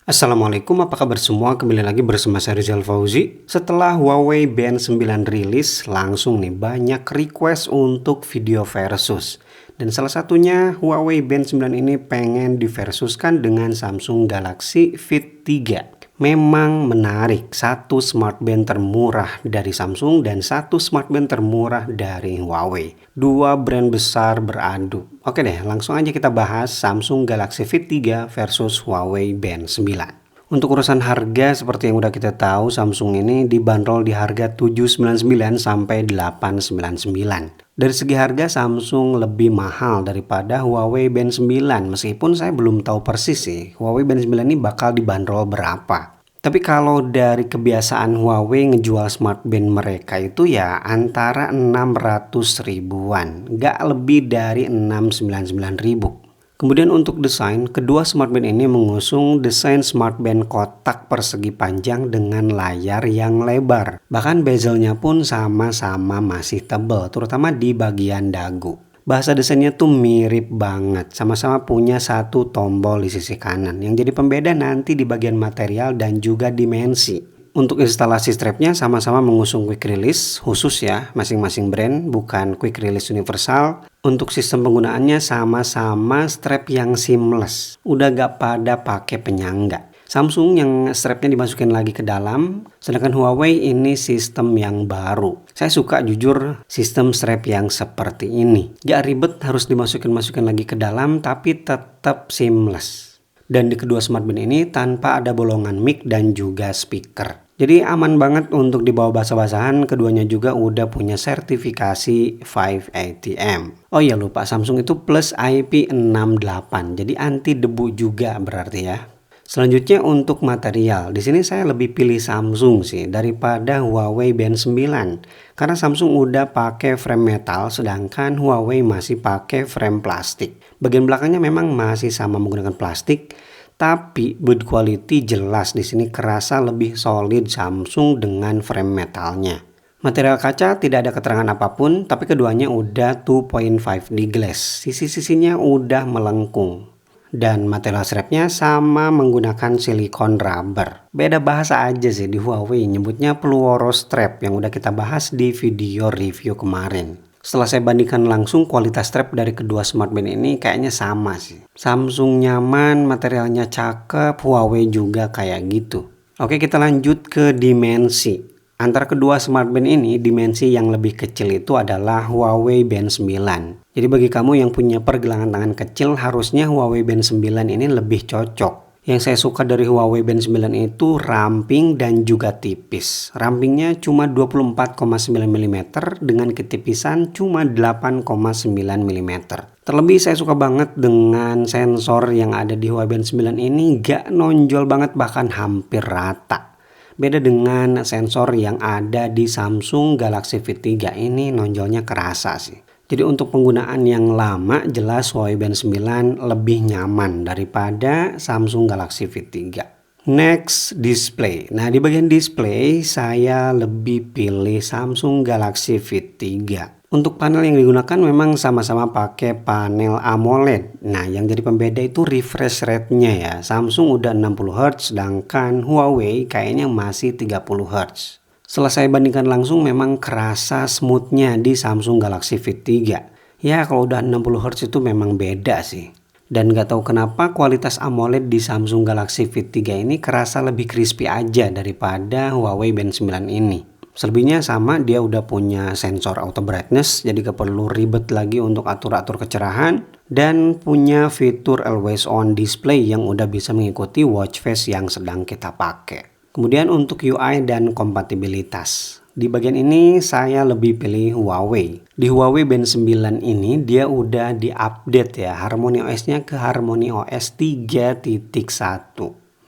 Assalamualaikum, apa kabar semua? Kembali lagi bersama saya Rizal Fauzi. Setelah Huawei Band 9 rilis, langsung nih banyak request untuk video versus. Dan salah satunya Huawei Band 9 ini pengen diversuskan dengan Samsung Galaxy Fit 3. Memang menarik, satu smartband termurah dari Samsung dan satu smartband termurah dari Huawei. Dua brand besar beradu. Oke deh, langsung aja kita bahas Samsung Galaxy Fit 3 versus Huawei Band 9. Untuk urusan harga, seperti yang udah kita tahu, Samsung ini dibanderol di harga 799 sampai 899. Dari segi harga, Samsung lebih mahal daripada Huawei Band 9, meskipun saya belum tahu persis sih Huawei Band 9 ini bakal dibanderol berapa. Tapi kalau dari kebiasaan Huawei ngejual smartband mereka itu ya antara 600 ribuan, nggak lebih dari 699 ribu. Kemudian untuk desain, kedua smartband ini mengusung desain smartband kotak persegi panjang dengan layar yang lebar. Bahkan bezelnya pun sama-sama masih tebal, terutama di bagian dagu. Bahasa desainnya tuh mirip banget, sama-sama punya satu tombol di sisi kanan. Yang jadi pembeda nanti di bagian material dan juga dimensi. Untuk instalasi strapnya sama-sama mengusung quick release khusus ya, masing-masing brand, bukan quick release universal. Untuk sistem penggunaannya sama-sama strap yang seamless, udah gak pada pakai penyangga. Samsung yang strapnya dimasukin lagi ke dalam, sedangkan Huawei ini sistem yang baru. Saya suka jujur sistem strap yang seperti ini. Gak ribet harus dimasukin lagi ke dalam, tapi tetap seamless. Dan di kedua smartband ini tanpa ada bolongan mic dan juga speaker. Jadi aman banget untuk dibawa basah-basahan, keduanya juga udah punya sertifikasi 5ATM. Oh iya lupa, Samsung itu plus IP68, jadi anti debu juga berarti ya. Selanjutnya untuk material, di sini saya lebih pilih Samsung sih daripada Huawei Band 9. Karena Samsung udah pakai frame metal, sedangkan Huawei masih pakai frame plastik. Bagian belakangnya memang masih sama menggunakan plastik, tapi build quality jelas di sini kerasa lebih solid Samsung dengan frame metalnya. Material kaca tidak ada keterangan apapun, tapi keduanya udah 2.5D glass. Sisi-sisinya udah melengkung. Dan material strapnya sama menggunakan silikon rubber. Beda bahasa aja sih di Huawei, nyebutnya fluoro strap yang udah kita bahas di video review kemarin. Setelah saya bandingkan langsung kualitas strap dari kedua smartband ini kayaknya sama sih. Samsung nyaman, materialnya cakep, Huawei juga kayak gitu. Oke, kita lanjut ke dimensi. Antara kedua smartband ini, dimensi yang lebih kecil itu adalah Huawei Band 9. Jadi bagi kamu yang punya pergelangan tangan kecil, harusnya Huawei Band 9 ini lebih cocok. Yang saya suka dari Huawei Band 9 itu ramping dan juga tipis. Rampingnya cuma 24,9 mm dengan ketipisan cuma 8,9 mm. Terlebih saya suka banget dengan sensor yang ada di Huawei Band 9 ini, gak nonjol banget, bahkan hampir rata. Beda dengan sensor yang ada di Samsung Galaxy Fit 3 ini, nonjolnya kerasa sih. Jadi untuk penggunaan yang lama jelas Huawei Band 9 lebih nyaman daripada Samsung Galaxy Fit 3. Next, display. Nah di bagian display saya lebih pilih Samsung Galaxy Fit 3. Untuk panel yang digunakan memang sama-sama pakai panel AMOLED. Nah yang jadi pembeda itu refresh rate-nya ya. Samsung udah 60Hz sedangkan Huawei kayaknya masih 30Hz. Setelah saya bandingkan langsung memang kerasa smoothnya di Samsung Galaxy Fit 3. Ya kalau udah 60Hz itu memang beda sih. Dan gak tahu kenapa kualitas AMOLED di Samsung Galaxy Fit 3 ini kerasa lebih crispy aja daripada Huawei Band 9 ini. Selebihnya sama, dia udah punya sensor auto brightness, jadi gak perlu ribet lagi untuk atur-atur kecerahan. Dan punya fitur always on display yang udah bisa mengikuti watch face yang sedang kita pakai. Kemudian untuk UI dan kompatibilitas. Di bagian ini saya lebih pilih Huawei. Di Huawei Band 9 ini dia udah di-update ya Harmony OS-nya ke Harmony OS 3.1.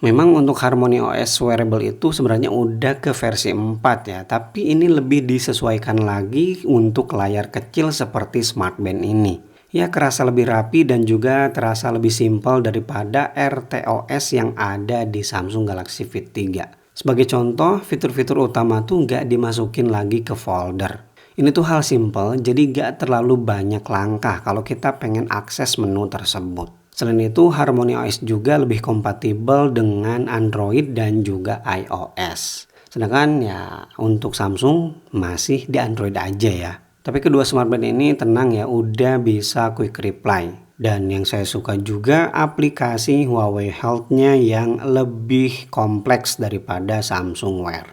Memang untuk Harmony OS wearable itu sebenarnya udah ke versi 4 ya, tapi ini lebih disesuaikan lagi untuk layar kecil seperti smartband ini. Ya kerasa lebih rapi dan juga terasa lebih simpel daripada RTOS yang ada di Samsung Galaxy Fit 3. Sebagai contoh, fitur-fitur utama tuh nggak dimasukin lagi ke folder. Ini tuh hal simpel, jadi nggak terlalu banyak langkah kalau kita pengen akses menu tersebut. Selain itu, Harmony OS juga lebih kompatibel dengan Android dan juga iOS. Sedangkan ya untuk Samsung masih di Android aja ya. Tapi kedua smartband ini tenang ya, udah bisa quick reply. Dan yang saya suka juga aplikasi Huawei Health-nya yang lebih kompleks daripada Samsung Wear.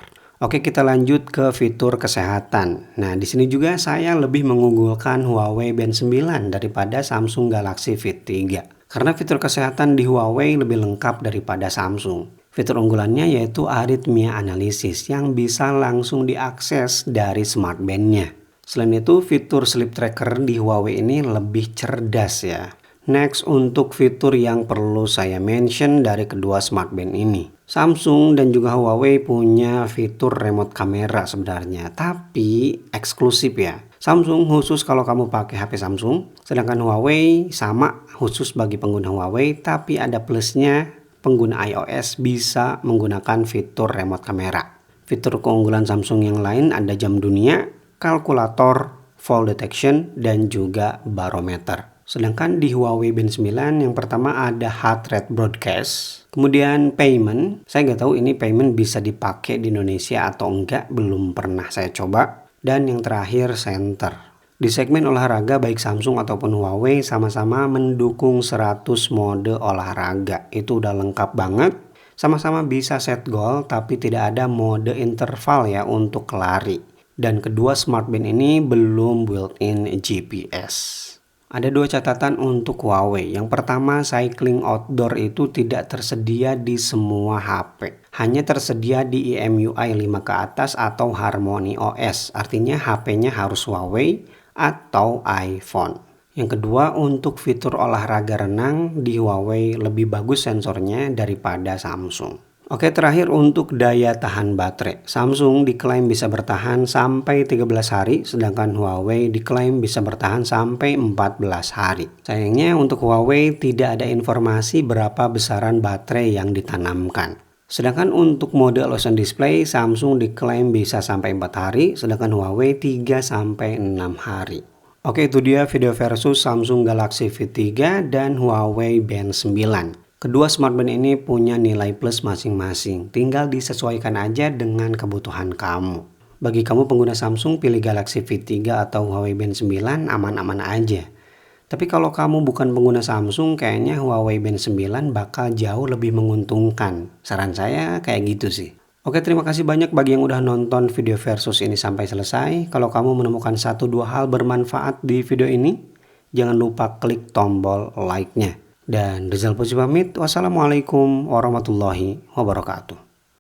Oke, kita lanjut ke fitur kesehatan. Nah, di sini juga saya lebih mengunggulkan Huawei Band 9 daripada Samsung Galaxy Fit 3. Karena fitur kesehatan di Huawei lebih lengkap daripada Samsung. Fitur unggulannya yaitu Arrhythmia Analysis yang bisa langsung diakses dari smartband-nya. Selain itu, fitur sleep tracker di Huawei ini lebih cerdas ya. Next, untuk fitur yang perlu saya mention dari kedua smartband ini. Samsung dan juga Huawei punya fitur remote kamera sebenarnya, tapi eksklusif ya. Samsung khusus kalau kamu pakai HP Samsung, sedangkan Huawei sama khusus bagi pengguna Huawei, tapi ada plusnya, pengguna iOS bisa menggunakan fitur remote kamera. Fitur keunggulan Samsung yang lain ada jam dunia, kalkulator, fall detection, dan juga barometer. Sedangkan di Huawei Band 9 yang pertama ada heart rate broadcast, kemudian payment. Saya nggak tahu ini payment bisa dipakai di Indonesia atau enggak, belum pernah saya coba. Dan yang terakhir center. Di segmen olahraga baik Samsung ataupun Huawei sama-sama mendukung 100 mode olahraga. Itu udah lengkap banget. Sama-sama bisa set goal tapi tidak ada mode interval ya untuk lari. Dan kedua smartband ini belum built-in GPS. Ada dua catatan untuk Huawei. Yang pertama, cycling outdoor itu tidak tersedia di semua HP. Hanya tersedia di EMUI 5 ke atas atau Harmony OS. Artinya HP-nya harus Huawei atau iPhone. Yang kedua, untuk fitur olahraga renang di Huawei lebih bagus sensornya daripada Samsung. Oke, terakhir untuk daya tahan baterai. Samsung diklaim bisa bertahan sampai 13 hari, sedangkan Huawei diklaim bisa bertahan sampai 14 hari. Sayangnya untuk Huawei tidak ada informasi berapa besaran baterai yang ditanamkan. Sedangkan untuk mode always on display, Samsung diklaim bisa sampai 4 hari, sedangkan Huawei 3 sampai 6 hari. Oke, itu dia video versus Samsung Galaxy Fit 3 dan Huawei Band 9. Kedua smartband ini punya nilai plus masing-masing, tinggal disesuaikan aja dengan kebutuhan kamu. Bagi kamu pengguna Samsung, pilih Galaxy Fit 3 atau Huawei Band 9 aman-aman aja. Tapi kalau kamu bukan pengguna Samsung, kayaknya Huawei Band 9 bakal jauh lebih menguntungkan. Saran saya kayak gitu sih. Oke, terima kasih banyak bagi yang udah nonton video versus ini sampai selesai. Kalau kamu menemukan 1-2 hal bermanfaat di video ini, jangan lupa klik tombol like-nya. Dan Rizal Puji pamit. Wassalamualaikum warahmatullahi wabarakatuh.